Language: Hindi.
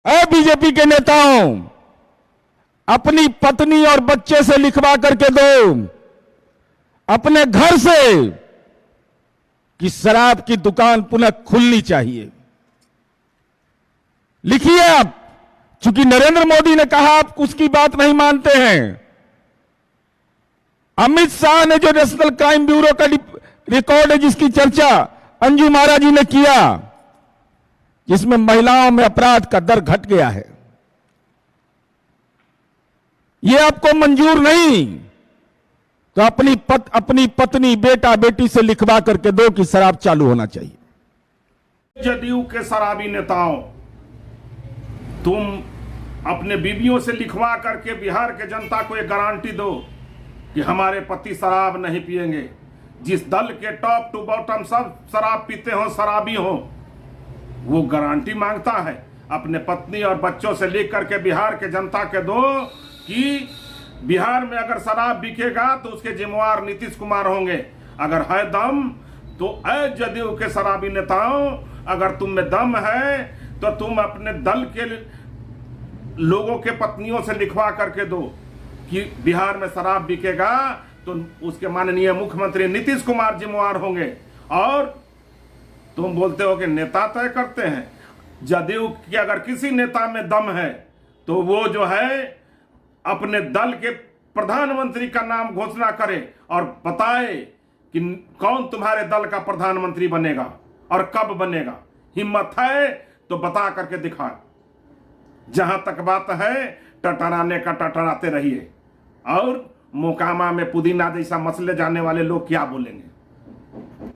ऐ बीजेपी के नेताओं, अपनी पत्नी और बच्चे से लिखवा करके दो अपने घर से कि शराब की दुकान पुनः खुलनी चाहिए। लिखिए आप, चूंकि नरेंद्र मोदी ने कहा आप उसकी बात नहीं मानते हैं। अमित शाह ने जो नेशनल क्राइम ब्यूरो का रिकॉर्ड है जिसकी चर्चा अंजू महाराज जी ने किया, जिसमें महिलाओं में अपराध का दर घट गया है, यह आपको मंजूर नहीं तो अपनी पत्नी बेटा बेटी से लिखवा करके दो कि शराब चालू होना चाहिए। जदयू के शराबी नेताओं, तुम अपने बीवियों से लिखवा करके बिहार के जनता को एक गारंटी दो कि हमारे पति शराब नहीं पिएंगे। जिस दल के टॉप टू बॉटम सब शराब पीते हो, शराबी हो, वो गारंटी मांगता है। अपने पत्नी और बच्चों से लिख करके बिहार के जनता के दो कि बिहार में अगर शराब बिकेगा तो उसके जिम्मेवार नीतीश कुमार होंगे। अगर है दम तो ऐ जदयू के शराबी नेताओं, अगर तुम में दम है तो तुम अपने दल के लोगों के पत्नियों से लिखवा करके दो कि बिहार में शराब बिकेगा तो उसके माननीय मुख्यमंत्री नीतीश कुमार जिम्मेवार होंगे। और तुम बोलते हो कि नेता तय करते हैं। जदयू के अगर किसी नेता में दम है तो वो जो है अपने दल के प्रधानमंत्री का नाम घोषणा करे और बताए कि कौन तुम्हारे दल का प्रधानमंत्री बनेगा और कब बनेगा। हिम्मत है तो बता करके दिखा। जहां तक बात है टटराने का टटराते रहिए, और मोकामा में पुदीना जैसा मसले जाने वाले लोग क्या बोलेंगे।